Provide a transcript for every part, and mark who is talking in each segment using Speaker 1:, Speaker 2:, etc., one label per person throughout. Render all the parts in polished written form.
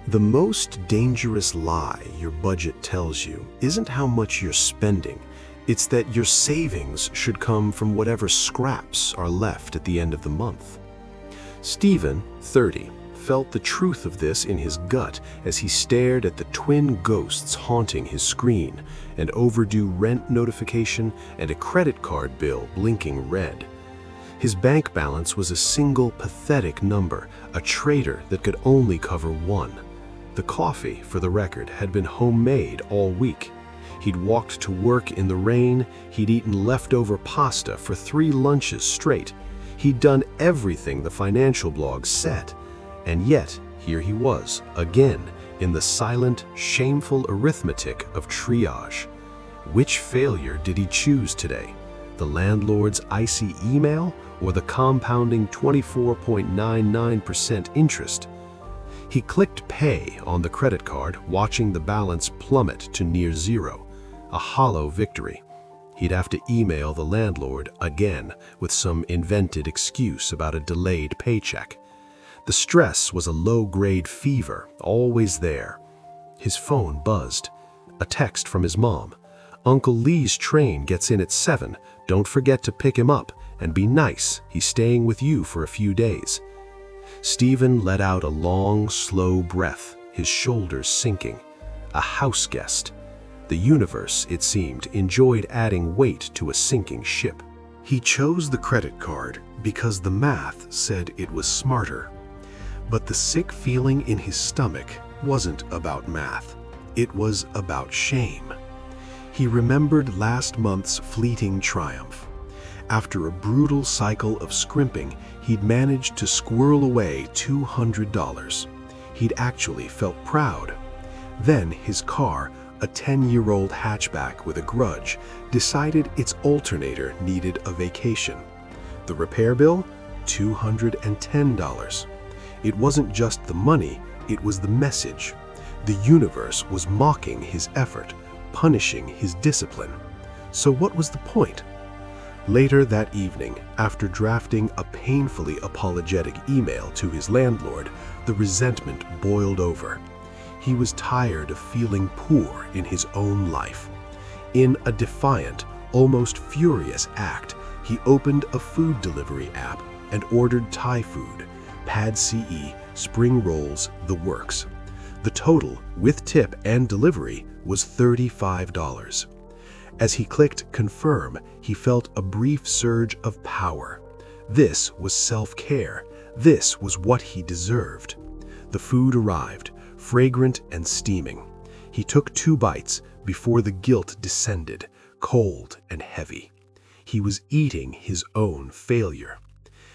Speaker 1: The most dangerous lie your budget tells you isn't how much you're spending, it's that your savings should come from whatever scraps are left at the end of the month. Stephen, 30, felt the truth of this in his gut as he stared at the twin ghosts haunting his screen, an overdue rent notification and a credit card bill blinking red. His bank balance was a single pathetic number, a traitor that could only cover one. The coffee, for the record, had been homemade all week. He'd walked to work in the rain, he'd eaten leftover pasta for 3 lunches straight. He'd done everything the financial blog said. And yet, here he was, again, in the silent, shameful arithmetic of triage. Which failure did he choose today? The landlord's icy email or the compounding 24.99% interest? He clicked pay on the credit card, watching the balance plummet to near zero, a hollow victory. He'd have to email the landlord again with some invented excuse about a delayed paycheck. The stress was a low-grade fever, always there. His phone buzzed. A text from his mom. "Uncle Lee's train gets in at 7. Don't forget to pick him up, and be nice. He's staying with you for a few days." Stephen let out a long, slow breath, his shoulders sinking. A house guest. The universe, it seemed, enjoyed adding weight to a sinking ship. He chose the credit card because the math said it was smarter. But the sick feeling in his stomach wasn't about math. It was about shame. He remembered last month's fleeting triumph. After a brutal cycle of scrimping, he'd managed to squirrel away $200. He'd actually felt proud. Then his car, a 10-year-old hatchback with a grudge, decided its alternator needed a vacation. The repair bill? $210. It wasn't just the money, it was the message. The universe was mocking his effort, punishing his discipline. So what was the point? Later that evening, after drafting a painfully apologetic email to his landlord, the resentment boiled over. He was tired of feeling poor in his own life. In a defiant, almost furious act, he opened a food delivery app and ordered Thai food, pad CE, spring rolls, the works. The total, with tip and delivery, was $35. As he clicked confirm, he felt a brief surge of power. This was self-care. This was what he deserved. The food arrived, fragrant and steaming. He took 2 bites before the guilt descended, cold and heavy. He was eating his own failure.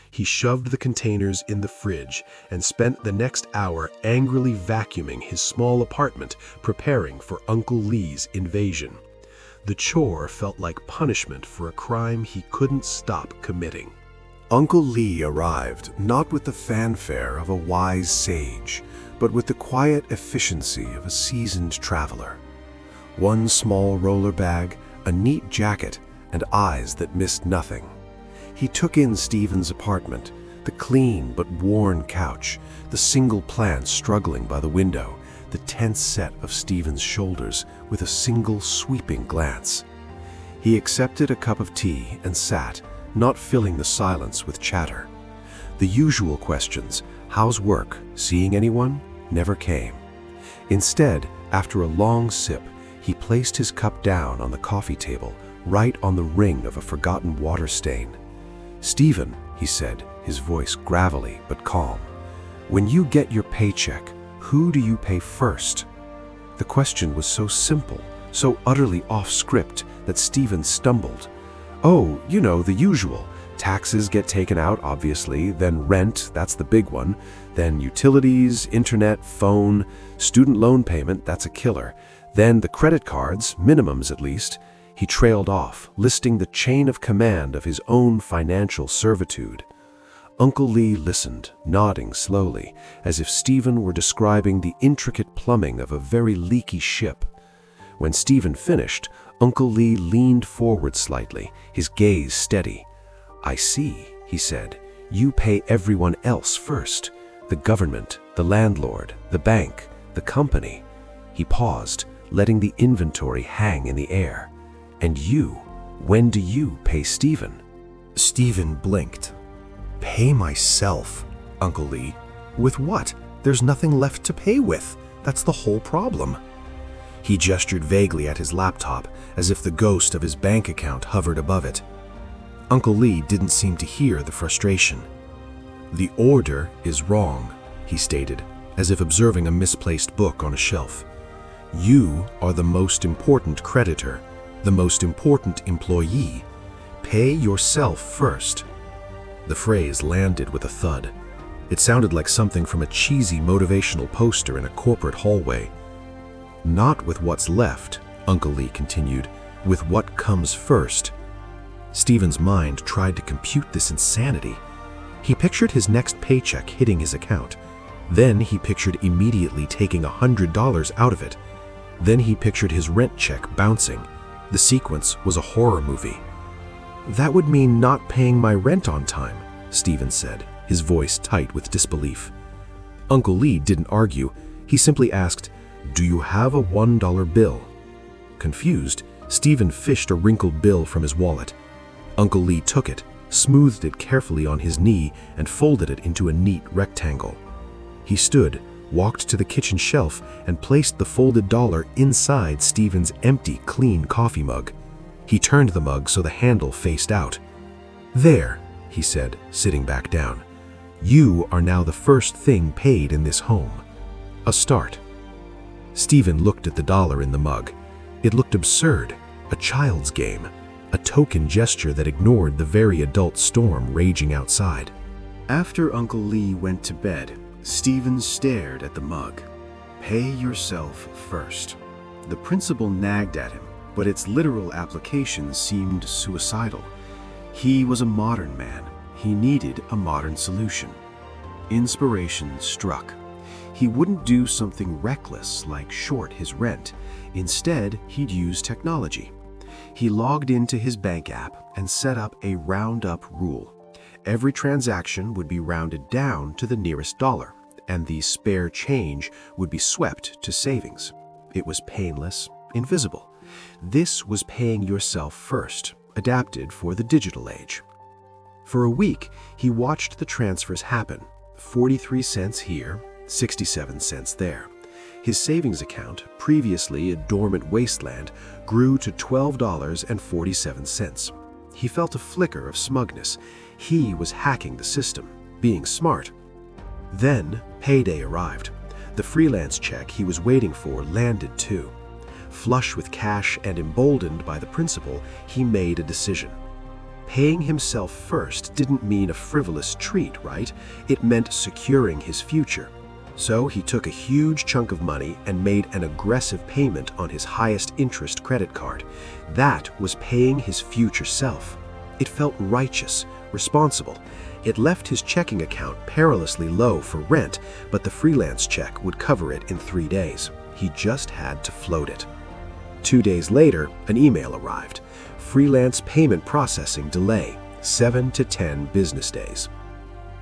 Speaker 1: He shoved the containers in the fridge and spent the next hour angrily vacuuming his small apartment, preparing for Uncle Lee's invasion. The chore felt like punishment for a crime he couldn't stop committing. Uncle Lee arrived not with the fanfare of a wise sage, but with the quiet efficiency of a seasoned traveler. 1 small roller bag, a neat jacket, and eyes that missed nothing. He took in Stephen's apartment, the clean but worn couch, the single plant struggling by the window, the tense set of Stephen's shoulders with a single sweeping glance. He accepted a cup of tea and sat, not filling the silence with chatter. The usual questions, how's work, seeing anyone, never came. Instead, after a long sip, he placed his cup down on the coffee table, right on the ring of a forgotten water stain. "Stephen," he said, his voice gravelly but calm, "when you get your paycheck, who do you pay first?" The question was so simple, so utterly off-script that Stephen stumbled. "Oh, you know, the usual. Taxes get taken out, obviously, then rent, that's the big one, then utilities, internet, phone, student loan payment, that's a killer, then the credit cards, minimums at least." He trailed off, listing the chain of command of his own financial servitude. Uncle Lee listened, nodding slowly, as if Stephen were describing the intricate plumbing of a very leaky ship. When Stephen finished, Uncle Lee leaned forward slightly, his gaze steady. "I see," he said. "You pay everyone else first. The government, the landlord, the bank, The company. He paused, letting the inventory hang in the air. And you, when do you pay Stephen? Stephen blinked. Pay myself, Uncle Lee. With what? There's nothing left to pay with. That's the whole problem. He gestured vaguely at his laptop, as if the ghost of his bank account hovered above it. Uncle Lee didn't seem to hear the frustration. The order is wrong, he stated, as if observing a misplaced book on a shelf. You are the most important creditor, the most important employee. Pay yourself first. The phrase landed with a thud. It sounded like something from a cheesy motivational poster in a corporate hallway. Not with what's left, Uncle Lee continued, with what comes first. Stephen's mind tried to compute this insanity. He pictured his next paycheck hitting his account. Then he pictured immediately taking $100 out of it. Then he pictured his rent check bouncing. The sequence was a horror movie. That would mean not paying my rent on time, Stephen said, his voice tight with disbelief. Uncle Lee didn't argue. He simply asked, "Do you have a $1 bill?" Confused, Stephen fished a wrinkled bill from his wallet. Uncle Lee took it, smoothed it carefully on his knee, and folded it into a neat rectangle. He stood, walked to the kitchen shelf, and placed the folded dollar inside Stephen's empty, clean coffee mug. He turned the mug so the handle faced out. "There," he said, sitting back down. "You are now the first thing paid in this home. A start." Stephen looked at the dollar in the mug. It looked absurd, a child's game, a token gesture that ignored the very adult storm raging outside. After Uncle Lee went to bed, Stephen stared at the mug. Pay yourself first. The principle nagged at him, but its literal application seemed suicidal. He was a modern man. He needed a modern solution. Inspiration struck. He wouldn't do something reckless like short his rent. Instead, he'd use technology. He logged into his bank app and set up a round-up rule. Every transaction would be rounded down to the nearest dollar, and the spare change would be swept to savings. It was painless, invisible. This was paying yourself first, adapted for the digital age. For a week, he watched the transfers happen. 43 cents here, 67 cents there. His savings account, previously a dormant wasteland, grew to $12.47. He felt a flicker of smugness. He was hacking the system, being smart. Then, payday arrived. The freelance check he was waiting for landed too. Flush with cash and emboldened by the principle, he made a decision. Paying himself first didn't mean a frivolous treat, right? It meant securing his future. So he took a huge chunk of money and made an aggressive payment on his highest interest credit card. That was paying his future self. It felt righteous, responsible. It left his checking account perilously low for rent, but the freelance check would cover it in 3 days. He just had to float it. 2 days later, an email arrived. Freelance payment processing delay, 7 to 10 business days.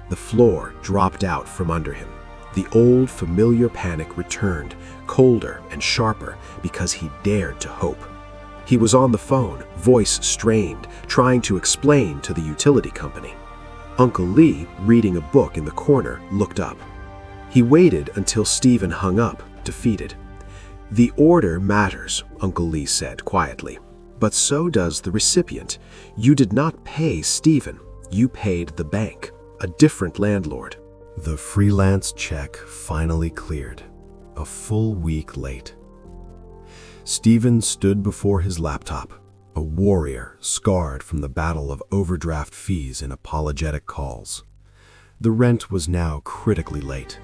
Speaker 1: The floor dropped out from under him. The old familiar panic returned, colder and sharper, because he dared to hope. He was on the phone, voice strained, trying to explain to the utility company. Uncle Lee, reading a book in the corner, looked up. He waited until Stephen hung up, defeated. "The order matters," Uncle Lee said quietly. "But so does the recipient. You did not pay Stephen. You paid the bank, a different landlord." The freelance check finally cleared, a full week late. Stephen stood before his laptop, a warrior scarred from the battle of overdraft fees and apologetic calls. The rent was now critically late.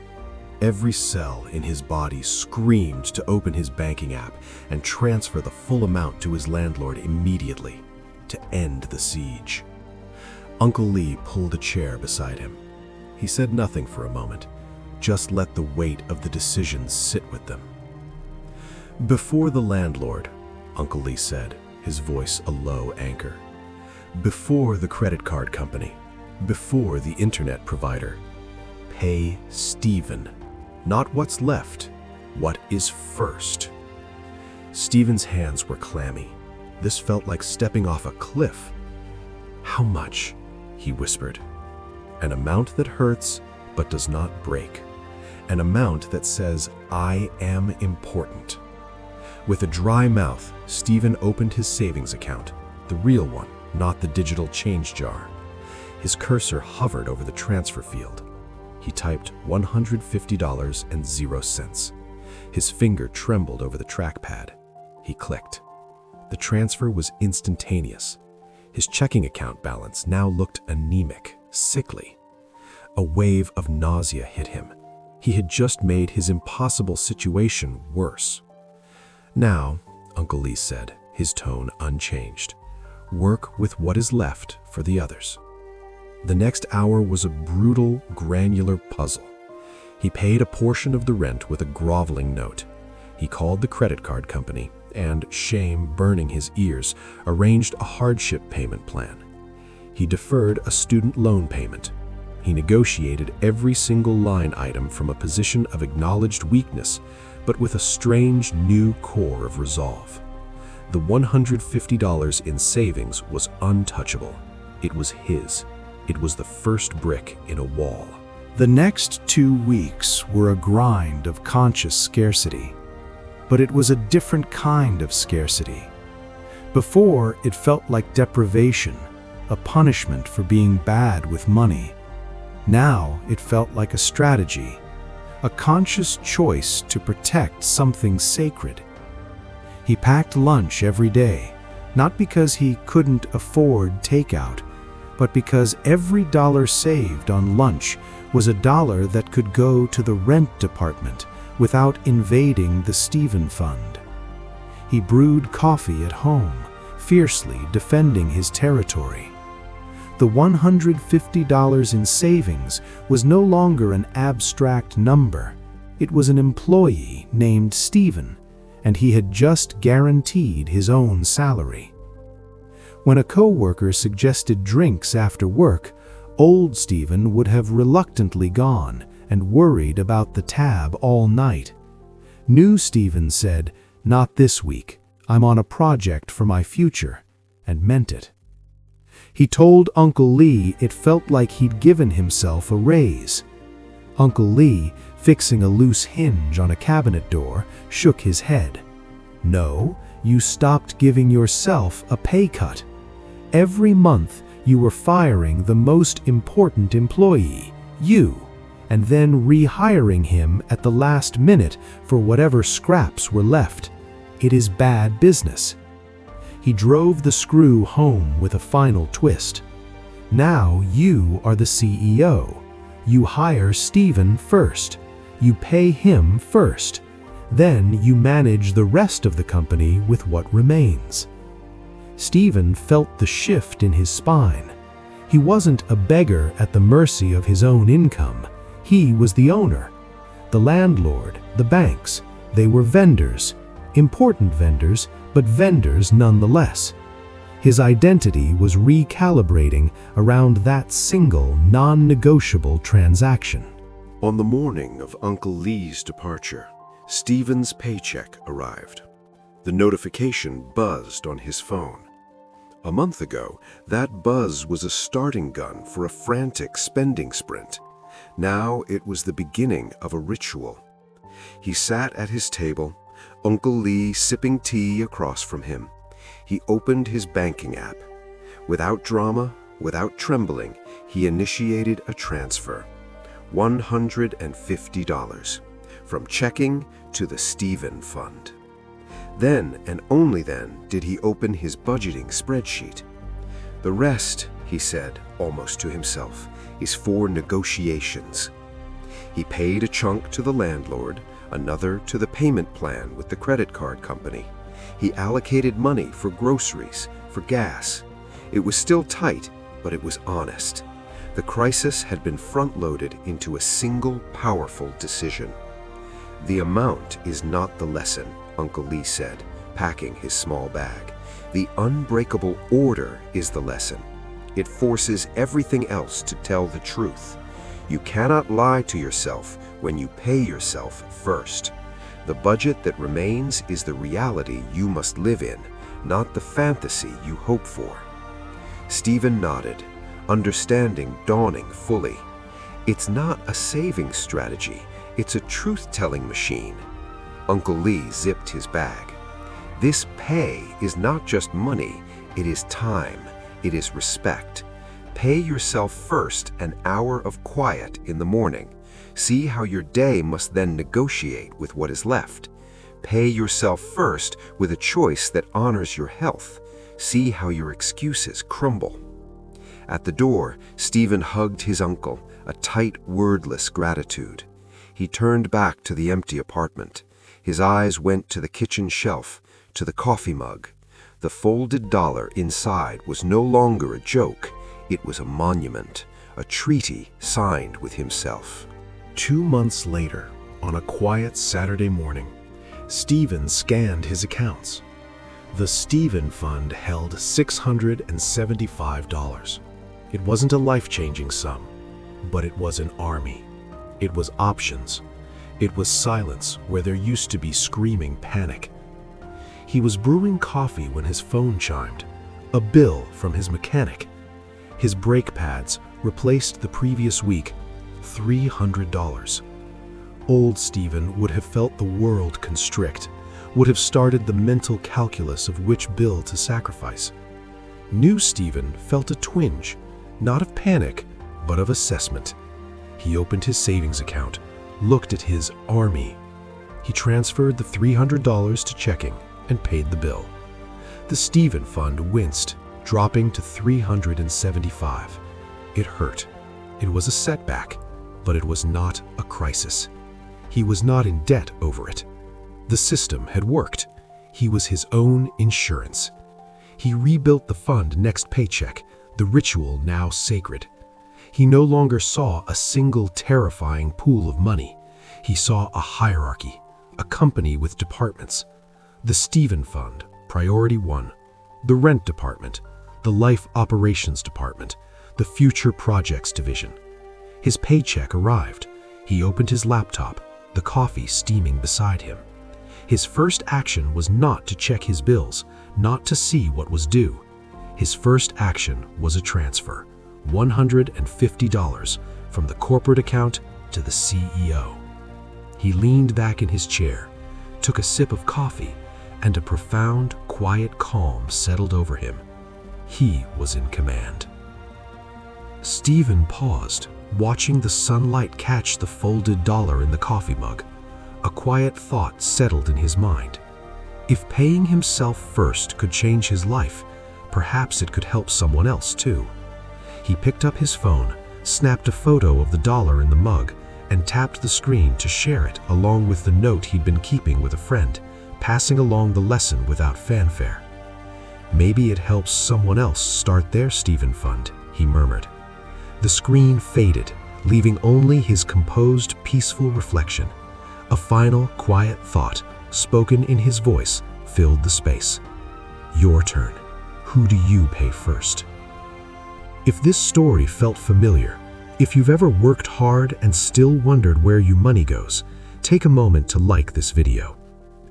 Speaker 1: Every cell in his body screamed to open his banking app and transfer the full amount to his landlord immediately, to end the siege. Uncle Lee pulled a chair beside him. He said nothing for a moment, just let the weight of the decision sit with them. "Before the landlord," Uncle Lee said, his voice a low anchor. "Before the credit card company, before the internet provider. Pay Stephen. Not what's left, What is first? Stephen's hands were clammy. This felt like stepping off a cliff. How much? He whispered. An amount that hurts but does not break. An amount that says, I am important. With a dry mouth, Stephen opened his savings account, the real one, not the digital change jar. His cursor hovered over the transfer field. He typed $150.00. His finger trembled over the trackpad. He clicked. The transfer was instantaneous. His checking account balance now looked anemic, sickly. A wave of nausea hit him. He had just made his impossible situation worse. Now, Uncle Lee said, his tone unchanged, work with what is left for the others. The next hour was a brutal, granular puzzle. He paid a portion of the rent with a groveling note. He called the credit card company and, shame burning his ears, arranged a hardship payment plan. He deferred a student loan payment. He negotiated every single line item from a position of acknowledged weakness, but with a strange new core of resolve. The $150 in savings was untouchable. It was his. It was the first brick in a wall.
Speaker 2: The next 2 weeks were a grind of conscious scarcity. But it was a different kind of scarcity. Before, it felt like deprivation, a punishment for being bad with money. Now, it felt like a strategy, a conscious choice to protect something sacred. He packed lunch every day, not because he couldn't afford takeout, but because every dollar saved on lunch was a dollar that could go to the rent department without invading the Stephen Fund. He brewed coffee at home, fiercely defending his territory. The $150 in savings was no longer an abstract number. It was an employee named Stephen, and he had just guaranteed his own salary. When a coworker suggested drinks after work, old Stephen would have reluctantly gone and worried about the tab all night. New Stephen said, "Not this week. I'm on a project for my future," and meant it. He told Uncle Lee it felt like he'd given himself a raise. Uncle Lee, fixing a loose hinge on a cabinet door, shook his head. "No, you stopped giving yourself a pay cut. Every month you were firing the most important employee, you, and then rehiring him at the last minute for whatever scraps were left. It is bad business." He drove the screw home with a final twist. "Now you are the CEO. You hire Stephen first. You pay him first. Then you manage the rest of the company with what remains." Stephen felt the shift in his spine. He wasn't a beggar at the mercy of his own income. He was the owner. The landlord, the banks, they were vendors. Important vendors, but vendors nonetheless. His identity was recalibrating around that single, non-negotiable transaction.
Speaker 1: On the morning of Uncle Lee's departure, Stephen's paycheck arrived. The notification buzzed on his phone. A month ago, that buzz was a starting gun for a frantic spending sprint. Now it was the beginning of a ritual. He sat at his table, Uncle Lee sipping tea across from him. He opened his banking app. Without drama, without trembling, he initiated a transfer. $150. From checking to the Stephen Fund. Then, and only then, did he open his budgeting spreadsheet. "The rest," he said, almost to himself, "is for negotiations." He paid a chunk to the landlord, another to the payment plan with the credit card company. He allocated money for groceries, for gas. It was still tight, but it was honest. The crisis had been front-loaded into a single powerful decision. "The amount is not the lesson," Uncle Lee said, packing his small bag. "The unbreakable order is the lesson. It forces everything else to tell the truth. You cannot lie to yourself when you pay yourself first.
Speaker 3: The budget that remains is the reality you must live in, not the fantasy you hope for. Stephen nodded, understanding dawning fully. It's not a saving strategy, it's a truth-telling machine. Uncle Lee zipped his bag. This pay is not just money, it is time, it is respect. Pay yourself first an hour of quiet in the morning. See how your day must then negotiate with what is left. Pay yourself first with a choice that honors your health. See how your excuses crumble. At the door, Stephen hugged his uncle, a tight, wordless gratitude. He turned back to the empty apartment. His eyes went to the kitchen shelf, to the coffee mug. The folded dollar inside was no longer a joke. It was a monument, a treaty signed with himself.
Speaker 1: 2 months later, on a quiet Saturday morning, Stephen scanned his accounts. The Stephen Fund held $675. It wasn't a life-changing sum, but it was an army. It was options. It was silence where there used to be screaming panic. He was brewing coffee when his phone chimed, a bill from his mechanic. His brake pads replaced the previous week, $300. Old Stephen would have felt the world constrict, would have started the mental calculus of which bill to sacrifice. New Stephen felt a twinge, not of panic, but of assessment. He opened his savings account, looked at his army. He transferred the $300 to checking and paid the bill. The Stephen Fund winced, dropping to $375. It hurt. It was a setback, but it was not a crisis. He was not in debt over it. The system had worked. He was his own insurance. He rebuilt the fund next paycheck, the ritual now sacred. He no longer saw a single terrifying pool of money. He saw a hierarchy, a company with departments. The Stephen Fund, Priority 1, the Rent Department, the Life Operations Department, the Future Projects Division. His paycheck arrived. He opened his laptop, the coffee steaming beside him. His first action was not to check his bills, not to see what was due. His first action was a transfer, $150 from the corporate account to the CEO. He leaned back in his chair, took a sip of coffee, and a profound, quiet calm settled over him. He was in command. Stephen paused, watching the sunlight catch the folded dollar in the coffee mug. A quiet thought settled in his mind. If paying himself first could change his life, perhaps it could help someone else too. He picked up his phone, snapped a photo of the dollar in the mug, and tapped the screen to share it along with the note he'd been keeping with a friend, passing along the lesson without fanfare. Maybe it helps someone else start their Stephen Fund, he murmured. The screen faded, leaving only his composed, peaceful reflection. A final, quiet thought, spoken in his voice, filled the space. Your turn. Who do you pay first? If this story felt familiar, if you've ever worked hard and still wondered where your money goes, take a moment to like this video.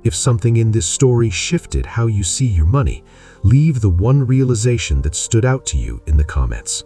Speaker 1: If something in this story shifted how you see your money, leave the one realization that stood out to you in the comments.